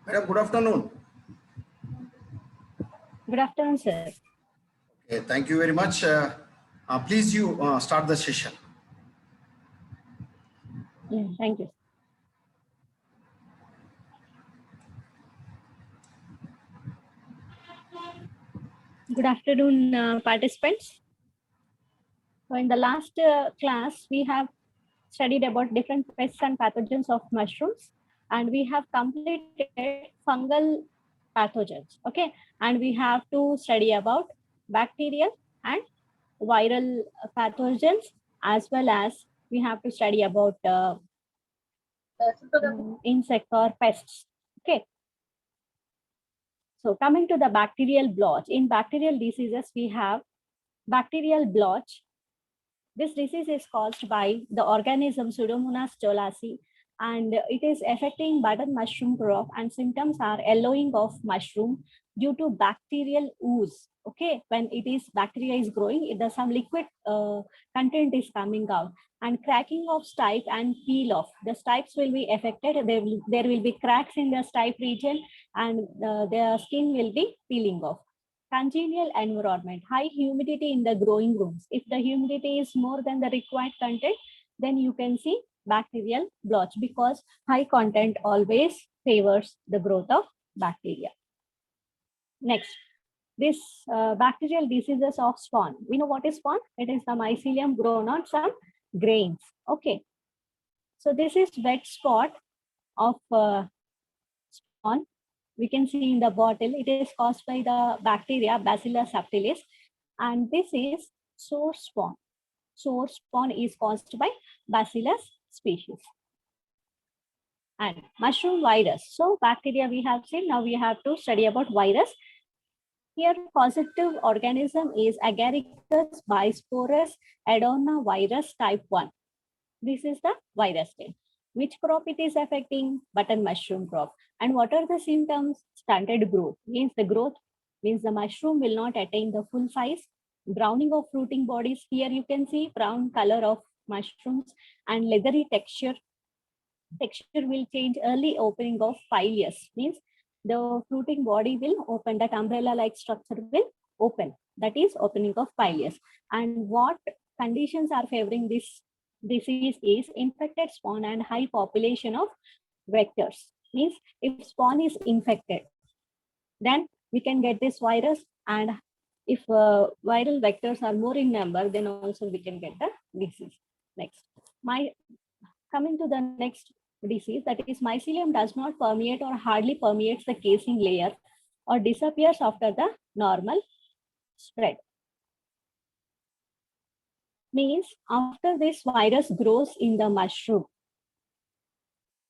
Madam, good afternoon. Good afternoon, sir. Okay, thank you very much. Please you start the session. Yeah, thank you. Good afternoon, participants. So in the last class, we have studied about different pests and pathogens of mushrooms, and we have completed fungal pathogens. Okay, and we have to study about bacterial and viral pathogens, as well as we have to study about insect or pests. Okay. So coming to the bacterial blotch, in bacterial diseases, we have bacterial blotch. This disease is caused by the organism Pseudomonas jolasi, and it is affecting button mushroom crop, and symptoms are yellowing of mushroom due to bacterial ooze. Okay, when it is bacteria is growing, there's some liquid content is coming out, and cracking of stipe and peel off. The stipes will be affected. There will be cracks in the stipe region, and the skin will be peeling off. Congenial environment, high humidity in the growing rooms. If the humidity is more than the required content, then you can see bacterial blotch, because high content always favors the growth of bacteria. Next, this bacterial diseases of spawn. We know what is spawn? It is the mycelium grown on some grains. Okay. So this is wet spot of spawn. We can see in the bottle, it is caused by the bacteria Bacillus subtilis, and this is sore spawn. Sore spawn is caused by Bacillus species. And mushroom virus. So bacteria we have seen, now we have to study about virus. Here positive organism is Agaricus bisporus adenovirus type 1. This is the virus strain. Which crop it is affecting? Button mushroom crop. And what are the symptoms? Stunted growth. Means the growth means the mushroom will not attain the full size. Browning of fruiting bodies. Here you can see brown color of mushrooms and leathery texture. Texture will change. Early opening of pilus. Means the fruiting body will open. That umbrella-like structure will open. That is opening of pilus. And what conditions are favoring this disease is infected spawn and high population of vectors. Means if spawn is infected, then we can get this virus, and if viral vectors are more in number, then also we can get the disease. Next, coming to the next disease, that is mycelium does not permeate or hardly permeates the casing layer or disappears after the normal spread. Means after this virus grows in the mushroom,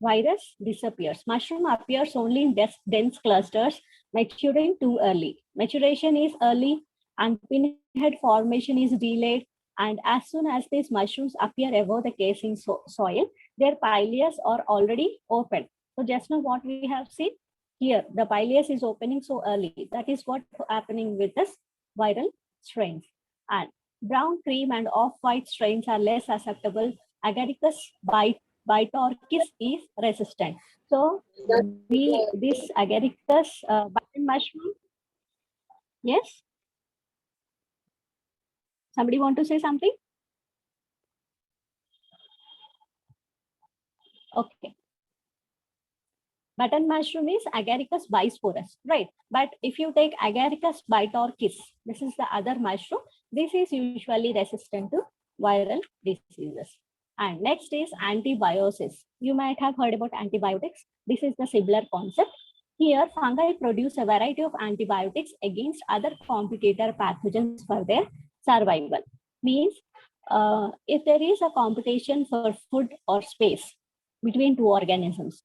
virus disappears. Mushroom appears only in dense clusters, maturing too early. Maturation is early and pinhead formation is delayed. And as soon as these mushrooms appear above the casing soil, their pileus are already open. So just now what we have seen here, the pileus is opening so early. That is what happening with this viral strains. And brown cream and off-white strains are less susceptible. Agaricus bitorquis is resistant. So this Agaricus button mushroom. Yes? Somebody want to say something? Okay. Button mushroom is Agaricus bisporus, right? But if you take Agaricus bitorquis, this is the other mushroom. This is usually resistant to viral diseases. And next is antibiosis. You might have heard about antibiotics. This is the similar concept. Here, fungi produce a variety of antibiotics against other competitor pathogens for their survival. Means, if there is a competition for food or space between two organisms,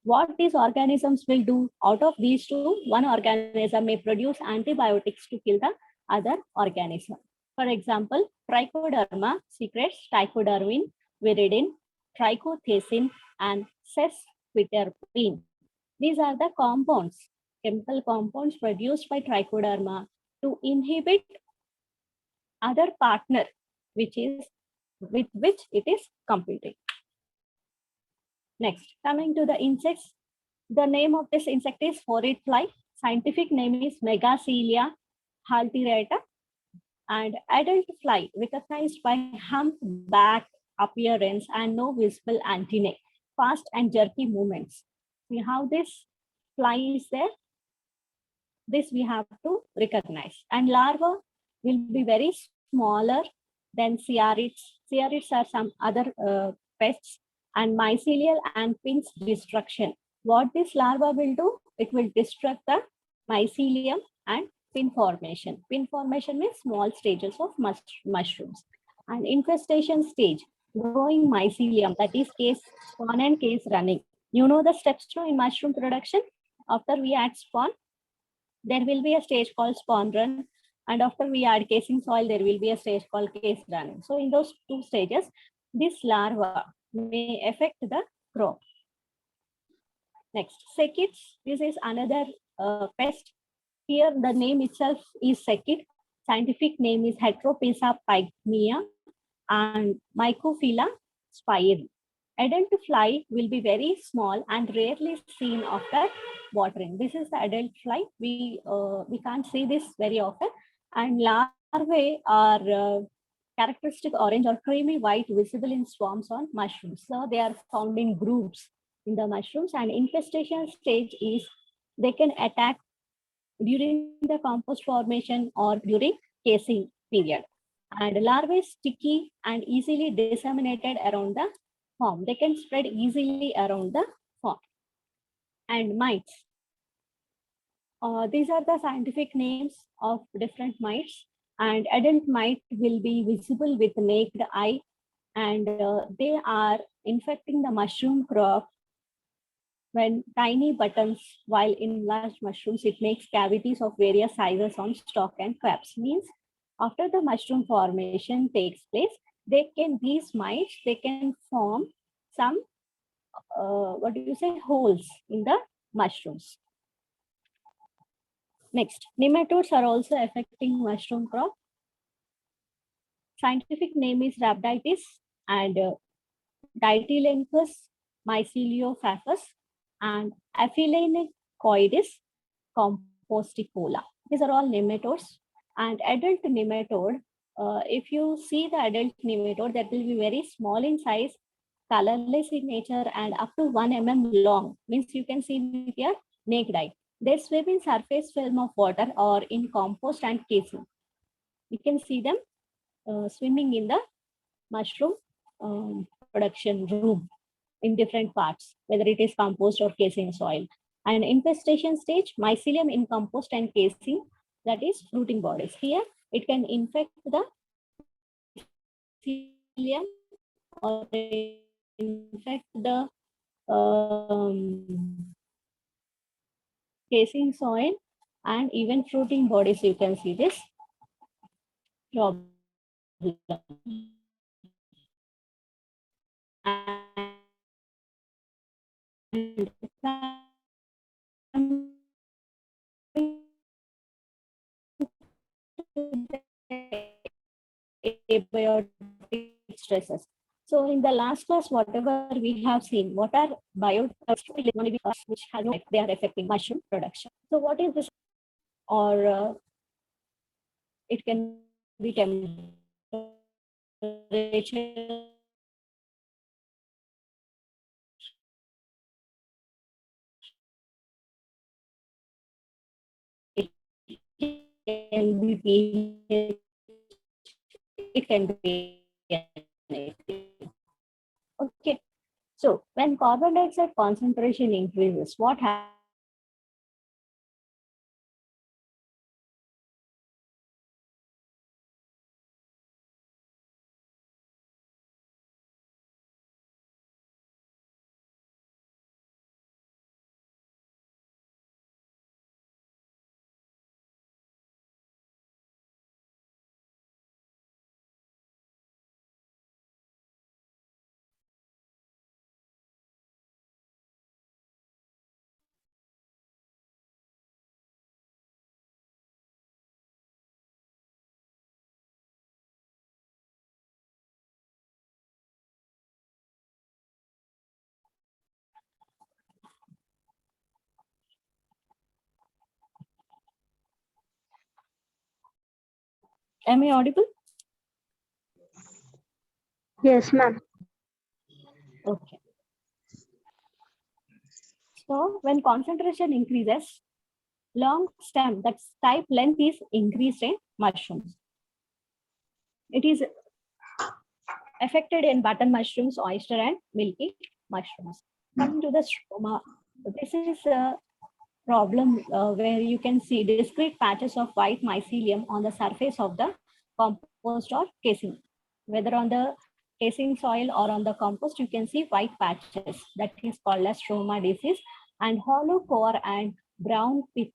what these organisms will do, out of these two, one organism may produce antibiotics to kill the other organism. For example, Trichoderma secretes trichodermin, viridin, trichothecin, and sesquiterpene. These are the compounds, chemical compounds produced by Trichoderma to inhibit other partner, which is with which it is competing. Next, coming to the insects, The name of this insect is horrid fly. Scientific name is Megacelia haltirata. And adult fly recognized by humpback appearance and no visible antennae, fast and jerky movements. See how this fly is there? This we have to recognize. And larva will be very smaller than cearids. Cearids are some other pests, and mycelial and pinch destruction. What this larva will do? It will destruct the mycelium and pin formation. Pin formation means small stages of mushrooms. And infestation stage, growing mycelium, that is case spawn and case running. You know the steps to in mushroom production. After we add spawn, there will be a stage called spawn run. And after we add casing soil, there will be a stage called case running. So in those two stages, this larva may affect the crop. Next, seckids. This is another pest. Here the name itself is sekkid. Scientific name is Heteropesa pygmea and Mycophila spirae. Adult fly will be very small and rarely seen after watering. This is the adult fly. We can't see this very often. And larvae are characteristic orange or creamy white, visible in swarms on mushrooms. So they are found in groups in the mushrooms. And infestation stage is they can attack during the compost formation or during casing period. And larvae sticky and easily disseminated around the form. They can spread easily around the form. And mites. These are the scientific names of different mites. And adult mite will be visible with naked eye, and they are infecting the mushroom crop when tiny buttons, while in large mushrooms, it makes cavities of various sizes on stalk and caps. Means after the mushroom formation takes place, these mites, they can form some, holes in the mushrooms. Next, nematodes are also affecting mushroom crop. Scientific name is Rhabditis and Ditylenchus myceliophagous and Aphilanicoides composticola. These are all nematodes. And adult nematode, if you see the adult nematode, that will be very small in size, colorless in nature, and up to 1 mm long. Means you can see with your naked eye. They swim in surface film of water or in compost and casing. You can see them swimming in the mushroom production room in different parts, whether it is compost or casing soil. And infestation stage, mycelium in compost and casing, that is fruiting bodies. Here, it can infect the mycelium or infect the casing soil and even fruiting bodies. You can see this problem. And abiotic stresses. So in the last class, whatever we have seen, what are which have no, they are affecting mushroom production. So what is this? Or it can be temperature, it can be pH, it can be anything. Okay. So when carbon dioxide concentration increases, what happens? Am I audible? Yes, ma'am. Okay. So when concentration increases, long stem, that type length is increased in mushrooms. It is affected in button mushrooms, oyster, and milky mushrooms. Coming to the stroma, this is a problem where you can see discrete patches of white mycelium on the surface of the compost or casing. Whether on the casing soil or on the compost, you can see white patches. That is called as stroma disease. And hollow core and brown pith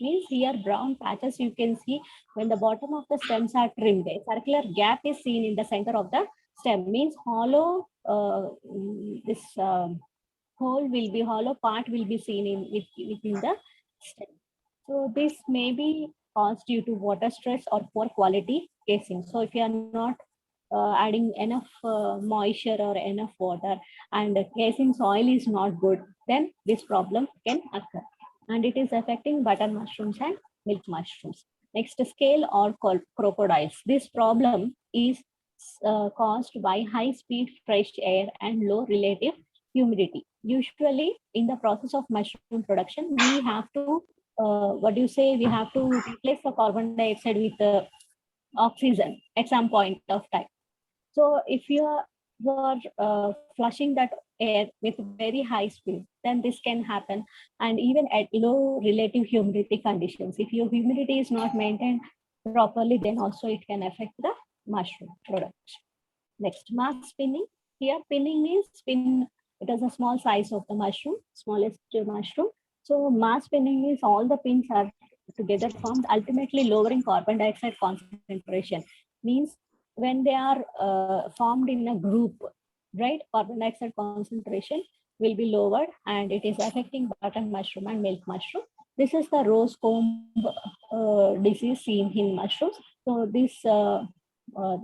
means here brown patches you can see when the bottom of the stems are trimmed. A circular gap is seen in the center of the stem, means hollow, this hollow part will be seen within the stem. So this may be caused due to water stress or poor quality casing. So if you are not adding enough moisture or enough water and the casing soil is not good, then this problem can occur. And it is affecting button mushrooms and milk mushrooms. Next, scale or crocodiles. This problem is caused by high speed fresh air and low relative humidity. Usually in the process of mushroom production, we have to, we have to replace the carbon dioxide with oxygen at some point of time. So if you are flushing that air with very high speed, then this can happen. And even at low relative humidity conditions, if your humidity is not maintained properly, then also it can affect the mushroom production. Next, mass spinning. Here, pinning means spin. It is a small size of the mushroom, smallest mushroom. So mass spinning is all the pins are together formed, ultimately lowering carbon dioxide concentration. Means when they are formed in a group, right, carbon dioxide concentration will be lowered and it is affecting button mushroom and milk mushroom. This is the rose comb disease seen in mushrooms. So this, the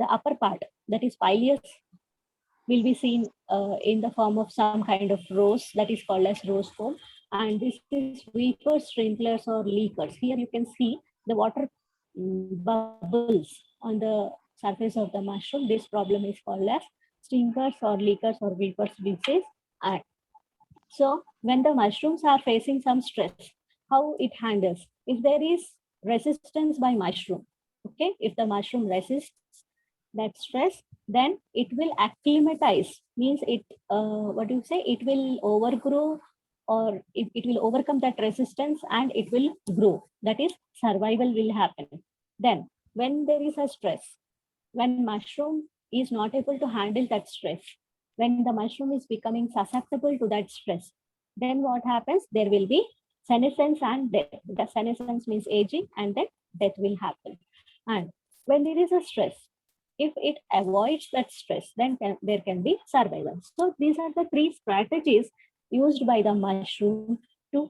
upper part, that is pileus, will be seen in the form of some kind of rose that is called as rose comb. And this is weaker sprinklers or leakers. Here you can see the water bubbles on the surface of the mushroom. This problem is called as stinkers or leakers or weepers disease. And so when the mushrooms are facing some stress, how it handles? If there is resistance by mushroom, okay, if the mushroom resists that stress, then it will acclimatize, means it, it will overgrow, or it will overcome that resistance and it will grow. That is, survival will happen. Then when there is a stress, when mushroom is not able to handle that stress, when the mushroom is becoming susceptible to that stress, then what happens? There will be senescence and death. The senescence means aging, and then death will happen. And when there is a stress, if it avoids that stress, then there can be survival. So these are the three strategies used by the mushroom to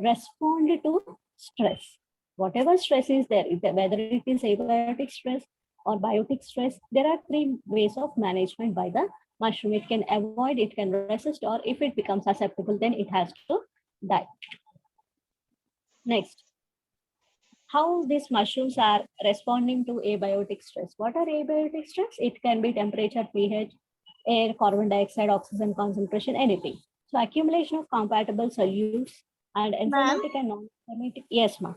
respond to stress. Whatever stress is there, whether it is abiotic stress or biotic stress, there are three ways of management by the mushroom. It can avoid, it can resist, or if it becomes susceptible, then it has to die. Next, how these mushrooms are responding to abiotic stress. What are abiotic stress? It can be temperature, pH, air, carbon dioxide, oxygen concentration, anything. So accumulation of compatible solutes and enzymatic and non-enzymatic. Yes, ma'am.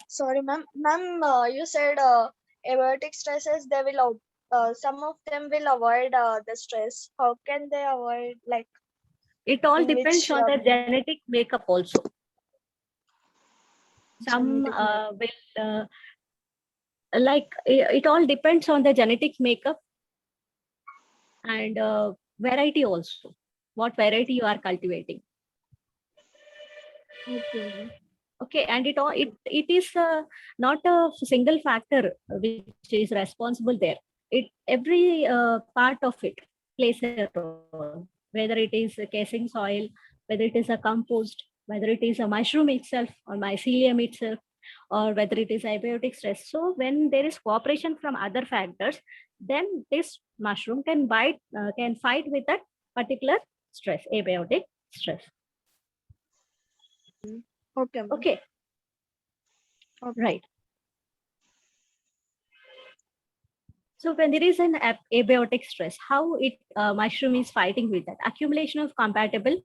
Sorry, ma'am. Ma'am, you said abiotic stresses, they will, some of them will avoid the stress. How can they avoid, like? It all In depends which, on the genetic makeup also. Some will, it all depends on the genetic makeup and variety also. What variety you are cultivating. Okay. Okay, and it is not a single factor which is responsible there. Every part of it plays a role, whether it is a casing soil, whether it is a compost, whether it is a mushroom itself or mycelium itself, or whether it is abiotic stress. So when there is cooperation from other factors, then this mushroom can fight with that particular stress, abiotic stress. Okay. Okay. Right. So when there is an abiotic stress, how it mushroom is fighting with that accumulation of compatible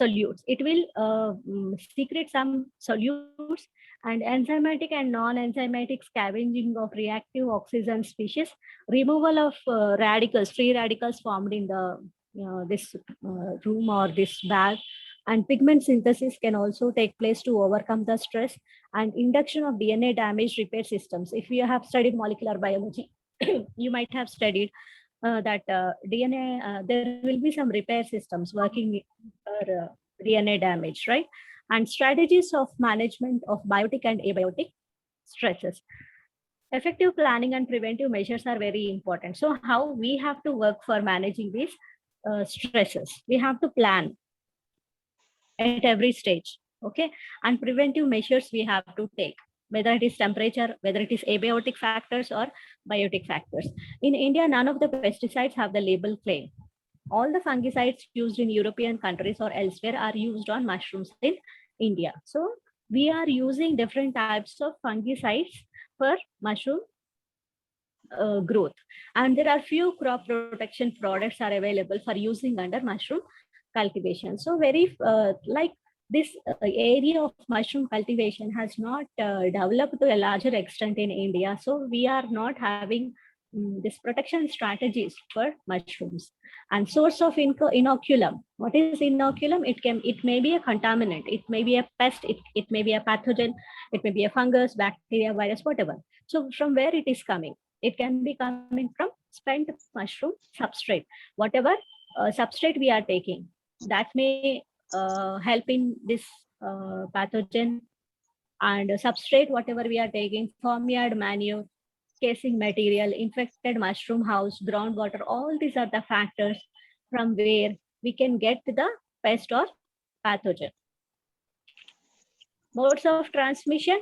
solutes. It will secrete some solutes and enzymatic and non-enzymatic scavenging of reactive oxygen species, removal of radicals, free radicals formed in the this room or this bag, and pigment synthesis can also take place to overcome the stress, and induction of DNA damage repair systems. If you have studied molecular biology, you might have studied that DNA, there will be some repair systems working for DNA damage, right? And strategies of management of biotic and abiotic stresses. Effective planning and preventive measures are very important. So how we have to work for managing these stresses? We have to plan at every stage, okay? And preventive measures we have to take, whether it is temperature, whether it is abiotic factors or biotic factors. In India, none of the pesticides have the label claim. All the fungicides used in European countries or elsewhere are used on mushrooms in India. So we are using different types of fungicides for mushroom growth. And there are few crop protection products are available for using under mushroom cultivation. So very like this area of mushroom cultivation has not developed to a larger extent in India. So we are not having this protection strategies for mushrooms. And source of inoculum. What is inoculum? It may be a contaminant, it may be a pest, it may be a pathogen, it may be a fungus, bacteria, virus, whatever. So from where it is coming? It can be coming from spent mushroom substrate. Whatever substrate we are taking, that may help in this pathogen. And substrate, whatever we are taking, farmyard manure, casing material, infected mushroom house, groundwater, all these are the factors from where we can get the pest or pathogen. Modes of transmission,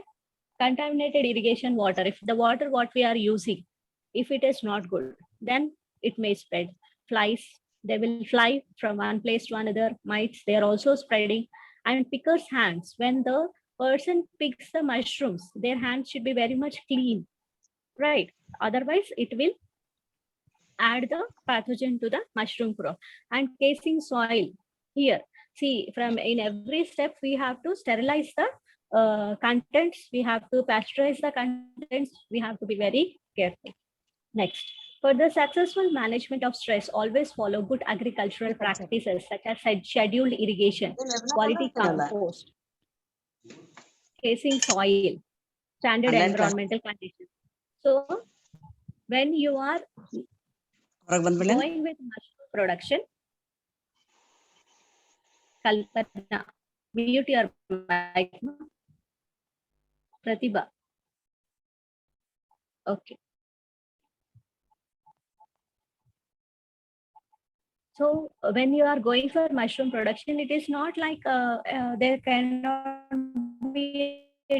contaminated irrigation water. If the water what we are using, if it is not good, then it may spread. Flies, they will fly from one place to another. Mites, they are also spreading. And pickers' hands, when the person picks the mushrooms, their hands should be very much clean, right? Otherwise, it will add the pathogen to the mushroom crop. And casing soil here. See, from in every step, we have to sterilize the contents, we have to pasteurize the contents, we have to be very careful. Next, for the successful management of stress, always follow good agricultural practices such as scheduled irrigation, quality compost, casing soil, standard environmental conditions. So when you are going with mushroom production, Kalpana, mute your mic. Pratibha. Okay. So when you are going for mushroom production, it is not like there cannot be a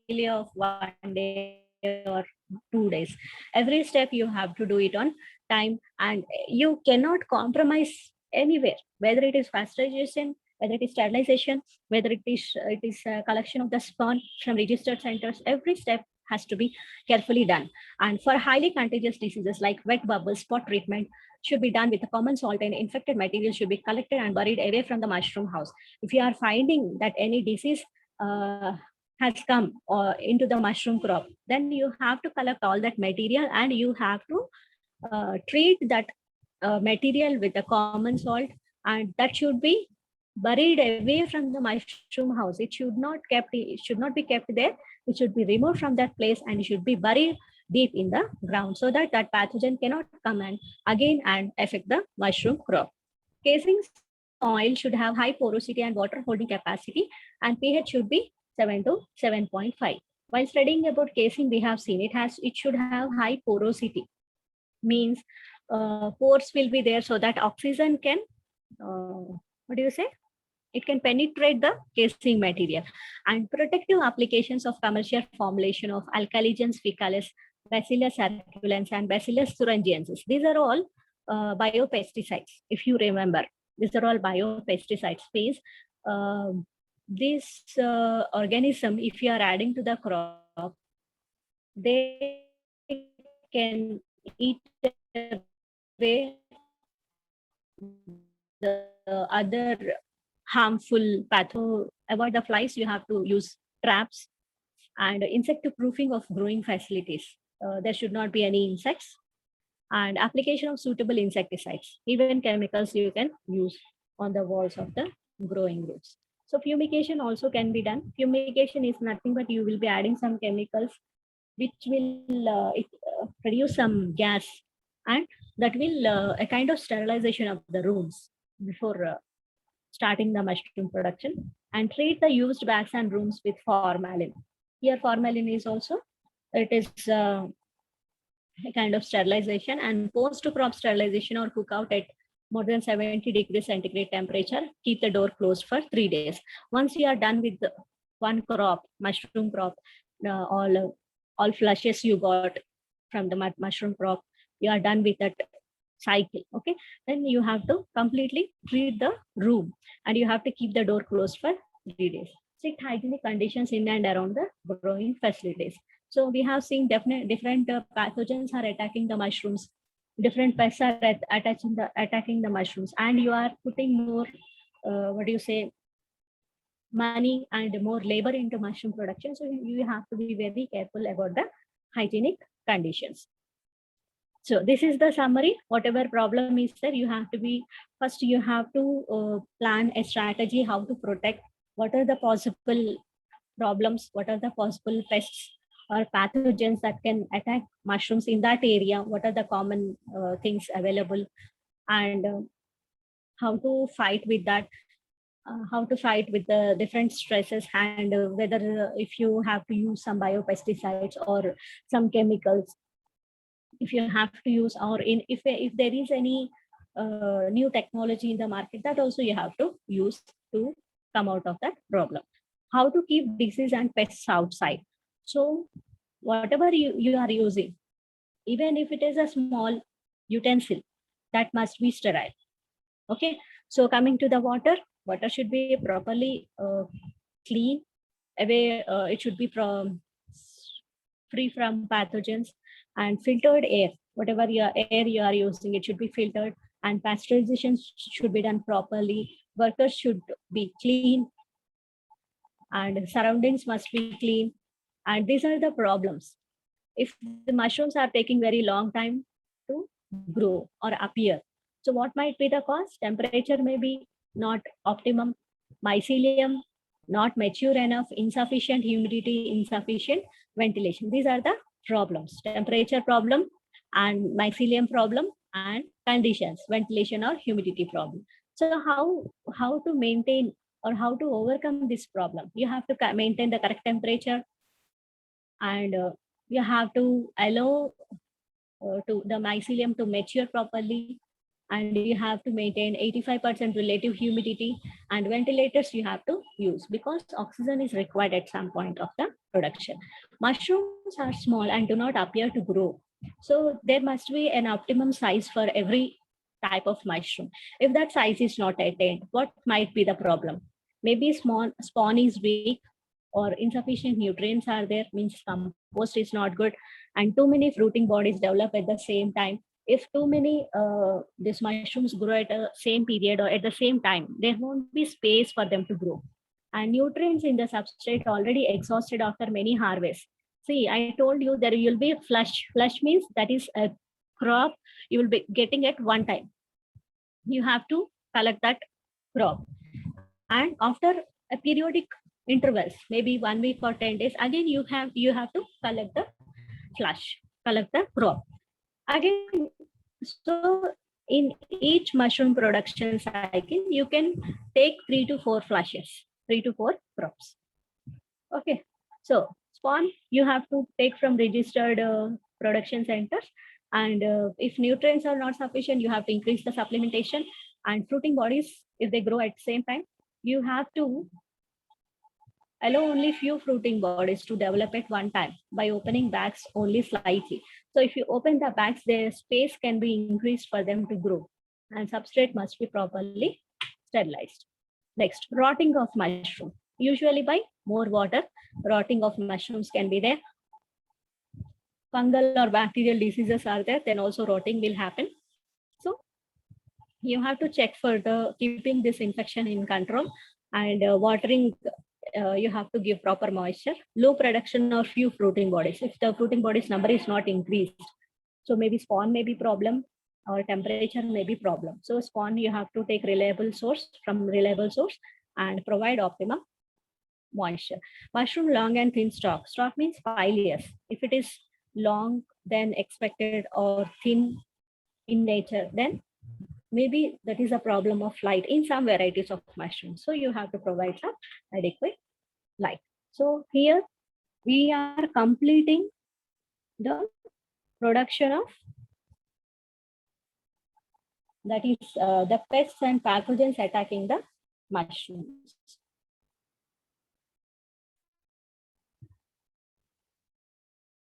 delay of 1 day or 2 days. Every step you have to do it on time, and you cannot compromise anywhere, whether it is pasteurization, whether it is sterilization, whether it is collection of the spawn from registered centers. Every step has to be carefully done. And for highly contagious diseases like wet bubble spot treatment should be done with a common salt, and infected material should be collected and buried away from the mushroom house. If you are finding that any disease has come into the mushroom crop, then you have to collect all that material and you have to treat that material with a common salt, and that should be buried away from the mushroom house. It should not be kept there. It should be removed from that place and it should be buried deep in the ground so that that pathogen cannot come and again and affect the mushroom crop. Casing soil should have high porosity and water holding capacity, and pH should be 7 to 7.5. While studying about casing, we have seen it should have high porosity, means pores will be there so that oxygen can it can penetrate the casing material. And protective applications of commercial formulation of Alcaligenes faecalis, Bacillus circulans, and Bacillus thuringiensis. These are all biopesticides. If you remember, these are all biopesticides. Phase this organism, if you are adding to the crop, they can eat away the other harmful patho. Avoid the flies, you have to use traps and insect proofing of growing facilities. There should not be any insects, and application of suitable insecticides. Even chemicals you can use on the walls of the growing roots. So fumigation also can be done. Fumigation is nothing but you will be adding some chemicals which will produce some gas, and that will a kind of sterilization of the rooms before starting the mushroom production, and treat the used bags and rooms with formalin. Here formalin is also, it is a kind of sterilization, and post-crop sterilization or cook out at more than 70 degrees centigrade temperature. Keep the door closed for 3 days. Once you are done with the one crop, mushroom crop, all flushes you got from the mushroom crop, you are done with that cycle. Okay, then you have to completely treat the room, and you have to keep the door closed for 3 days. Strict hygienic conditions in and around the growing facilities. So we have seen different pathogens are attacking the mushrooms. Different pests are attacking the mushrooms, and you are putting more, money and more labor into mushroom production. So you have to be very careful about the hygienic conditions. So this is the summary. Whatever problem is there, you have to be, first you have to plan a strategy how to protect. What are the possible problems? What are the possible pests or pathogens that can attack mushrooms in that area? What are the common things available, and how to fight with that? How to fight with the different stresses, and whether if you have to use some biopesticides or some chemicals, if you have to use, or if there is any new technology in the market, that also you have to use to come out of that problem. How to keep disease and pests outside. So whatever you are using, even if it is a small utensil, that must be sterile. Okay, so coming to the water should be properly clean, away, it should be free from pathogens, and filtered air, whatever air you are using, it should be filtered, and pasteurization should be done properly. Workers should be clean, and surroundings must be clean. And these are the problems. If the mushrooms are taking very long time to grow or appear, so what might be the cause? Temperature may be not optimum, mycelium not mature enough, insufficient humidity, insufficient ventilation. These are the problems: temperature problem and mycelium problem, and conditions, ventilation or humidity problem. So how to maintain or how to overcome this problem? You have to maintain the correct temperature, and you have to allow to the mycelium to mature properly, and you have to maintain 85% relative humidity, and ventilators you have to use, because oxygen is required at some point of the production. Mushrooms are small and do not appear to grow, so there must be an optimum size for every type of mushroom. If that size is not attained, what might be the problem? Maybe small spawn is weak, or insufficient nutrients are there, means compost is not good, and too many fruiting bodies develop at the same time. If too many these mushrooms grow at the same period or at the same time, there won't be space for them to grow, and nutrients in the substrate already exhausted after many harvests. See, I told you there will be flush. Flush means that is a crop you will be getting at one time. You have to collect that crop, and after a periodic intervals, maybe 1 week or 10 days, again you have to collect the flush, collect the crop again. So in each mushroom production cycle, you can take 3 to 4 flushes, 3 to 4 crops. Okay, so spawn you have to take from registered production centers, and if nutrients are not sufficient, you have to increase the supplementation. And fruiting bodies, if they grow at the same time, you have to allow only few fruiting bodies to develop at one time by opening bags only slightly. So if you open the bags, their space can be increased for them to grow, and substrate must be properly sterilized. Next, rotting of mushroom. Usually by more water, rotting of mushrooms can be there. fungal or bacterial diseases are there, then also rotting will happen. So you have to check for the keeping this infection in control, and watering. You have to give proper moisture. Low production of few fruiting bodies. If the fruiting bodies number is not increased, so maybe spawn may be problem or temperature may be problem. So spawn you have to take reliable source and provide optimum moisture. Mushroom long and thin stalk. Stalk means 5 layers. If it is long than expected or thin in nature, then maybe that is a problem of light in some varieties of mushrooms. So you have to provide some adequate light. So here we are completing the production of, that is the pests and pathogens attacking the mushrooms.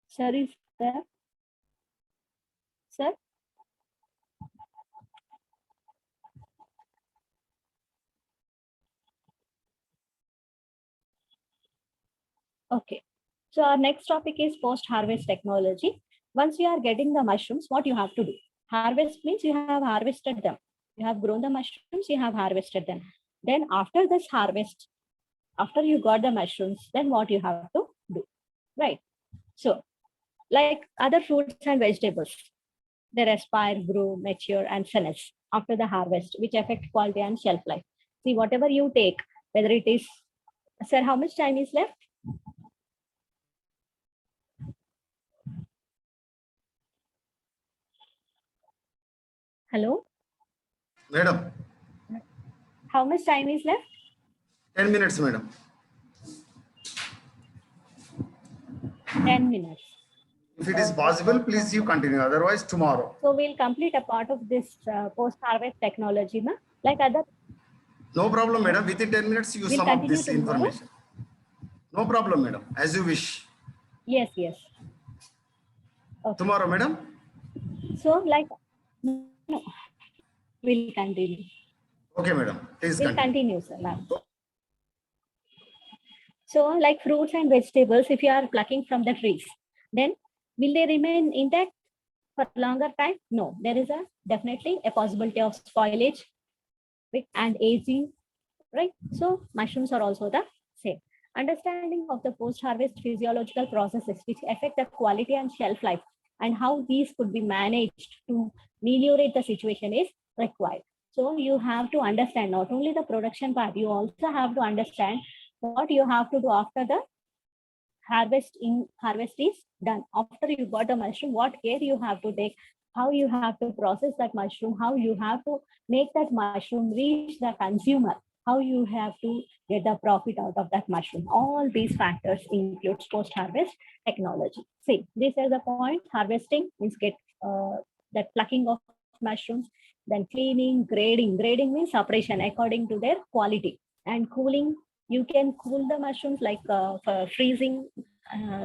Sir is there? Sir? Okay. So our next topic is post-harvest technology. Once you are getting the mushrooms, what you have to do? Harvest means you have harvested them. You have grown the mushrooms, you have harvested them. Then after this harvest, after you got the mushrooms, then what you have to do, right? So like other fruits and vegetables, they aspire, grow, mature, and finish after the harvest, which affect quality and shelf life. See, whatever you take, whether it is, sir, how much time is left? Hello? Madam, How much time is left? 10 minutes, madam. 10 minutes. If it is possible, please you continue. Otherwise, tomorrow. So we'll complete a part of this post-harvest technology, na? Like other. No problem, madam. Within 10 minutes, you We'll sum up continue this tomorrow. information. No problem, madam. As you wish. Yes, yes. Okay. Tomorrow, madam. So like, no, we'll continue. Okay, madam. Please We'll continue. continue, sir. Now. So like fruits and vegetables, if you are plucking from the trees, then will they remain intact for longer time? No, there is definitely a possibility of spoilage and aging, right? So mushrooms are also the same. Understanding of the post-harvest physiological processes which affect the quality and shelf life and how these could be managed to ameliorate the situation is required. So you have to understand not only the production part, you also have to understand what you have to do after the harvest is done. After you got the mushroom, what care you have to take, how you have to process that mushroom, how you have to make that mushroom reach the consumer, how you have to get the profit out of that mushroom. All these factors includes post-harvest technology. See, this is the point. Harvesting means get that plucking of mushrooms, then cleaning, grading. Grading means separation according to their quality, and cooling. You can cool the mushrooms like for freezing.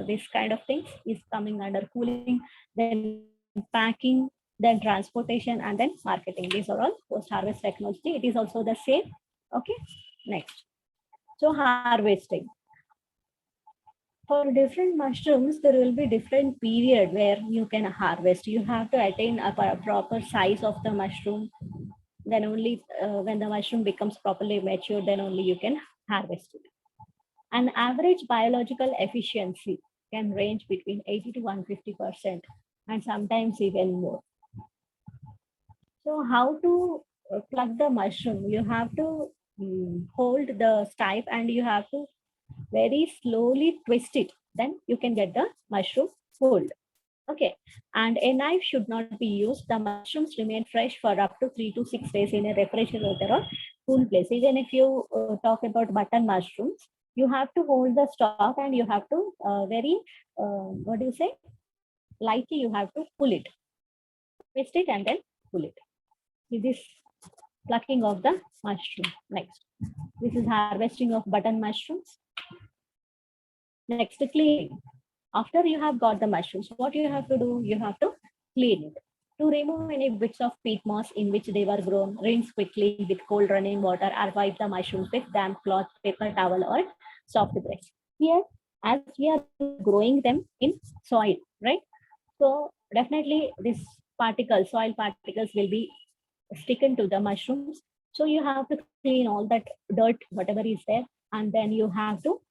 This kind of things is coming under cooling. Then packing, then transportation, and then marketing. These are all post-harvest technology. It is also the same. Okay, next. So harvesting. For different mushrooms, there will be different period where you can harvest. You have to attain a proper size of the mushroom. Then only when the mushroom becomes properly mature, then only you can harvest it. An average biological efficiency can range between 80 to 150% and sometimes even more. So how to pluck the mushroom? You have to hold the stipe and you have to very slowly twist it. Then you can get the mushroom pulled. Okay, and a knife should not be used. The mushrooms remain fresh for up to 3 to 6 days in a refrigerator or cool place. Even if you talk about button mushrooms, you have to hold the stalk and you have to what do you say? Lightly you have to pull it. Twist it and then pull it. This is plucking of the mushroom. Next, this is harvesting of button mushrooms. Next, cleaning. After you have got the mushrooms, what you have to do? You have to clean it. To remove any bits of peat moss in which they were grown, rinse quickly with cold running water or wipe the mushrooms with damp cloth, paper towel or soft brush. Here, as we are growing them in soil, right? So definitely this soil particles will be sticking to the mushrooms. So you have to clean all that dirt, whatever is there, and then you have to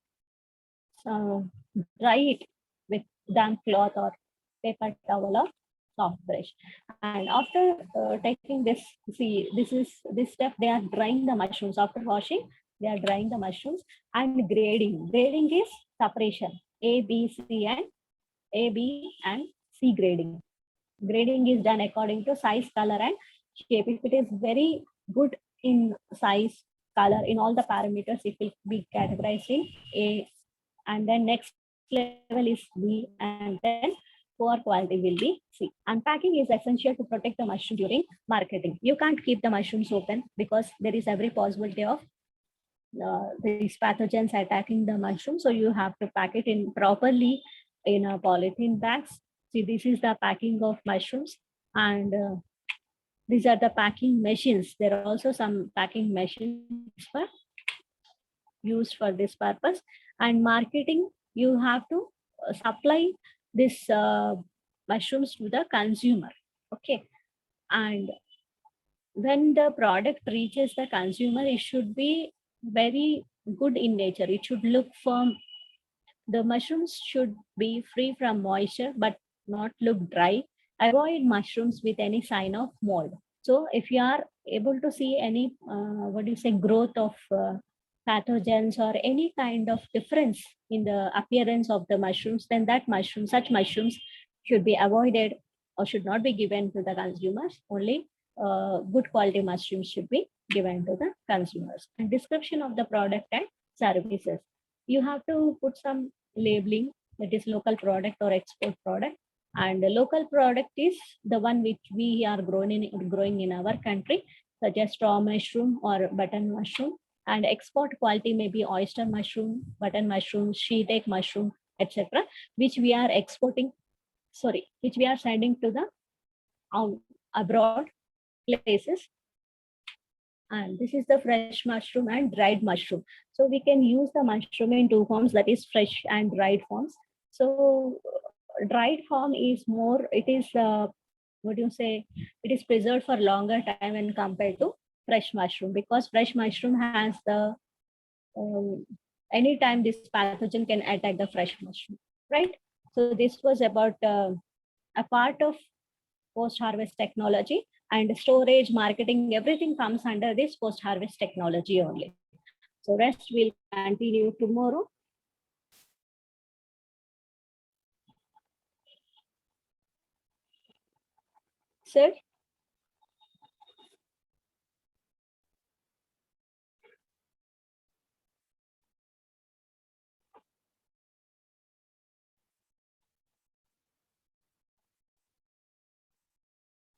uh, dry it with damp cloth or paper towel or soft brush. And after taking this, see, this step, they are drying the mushrooms. After washing, they are drying the mushrooms and grading. Grading is separation, A, B, C, and A, B, and C grading. Grading is done according to size, color, and shape. If it is very good in size, color, in all the parameters, it will be categorized in A, and then next level is B, and then poor quality will be C. Unpacking is essential to protect the mushroom during marketing. You can't keep the mushrooms open because there is every possibility of these pathogens attacking the mushroom. So you have to pack it in properly in a polythene bags. See, this is the packing of mushrooms, and these are the packing machines. There are also some packing machines for used for this purpose. And marketing, you have to supply this mushrooms to the consumer. Okay, and when the product reaches the consumer, it should be very good in nature. It should look firm. The mushrooms should be free from moisture but not look dry. Avoid mushrooms with any sign of mold. So if you are able to see any, growth of pathogens or any kind of difference in the appearance of the mushrooms, then such mushrooms should be avoided or should not be given to the consumers. Only good quality mushrooms should be given to the consumers. And description of the product and services. You have to put some labeling, that is local product or export product. And the local product is the one which we are growing in our country, such as straw mushroom or button mushroom. And export quality may be oyster mushroom, button mushroom, sheet egg mushroom, etc., which we are which we are sending to the abroad places. And this is the fresh mushroom and dried mushroom. So we can use the mushroom in two forms, that is fresh and dried forms. So dried form is more, it is it is preserved for longer time when compared to fresh mushroom, because fresh mushroom has the anytime this pathogen can attack the fresh mushroom, right? So this was about a part of post-harvest technology, and storage, marketing, everything comes under this post-harvest technology only. So rest will continue tomorrow. Sir?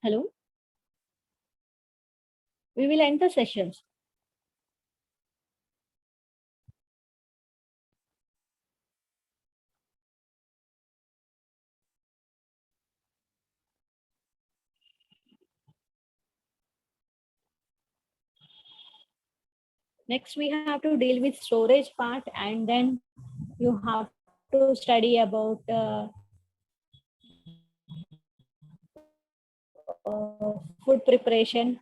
Hello? We will end the sessions. Next, we have to deal with storage part, and then you have to study about food preparation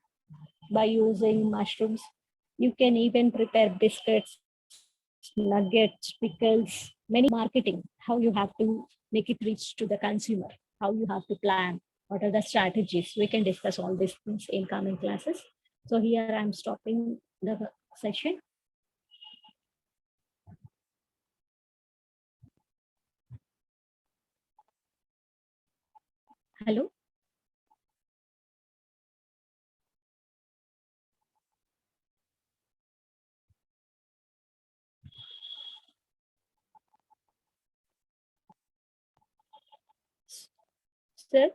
by using mushrooms. You can even prepare biscuits, nuggets, pickles, many marketing, how you have to make it reach to the consumer, how you have to plan, what are the strategies. We can discuss all these things in coming classes. So here I'm stopping the session. Hello? Sir?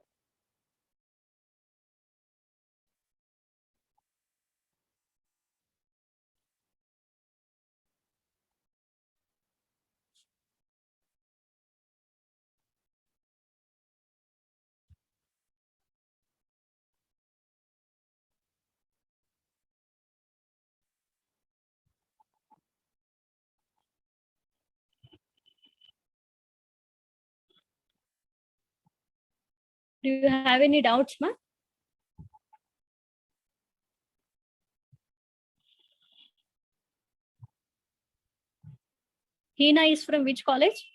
Do you have any doubts, ma'am? Hina is from which college?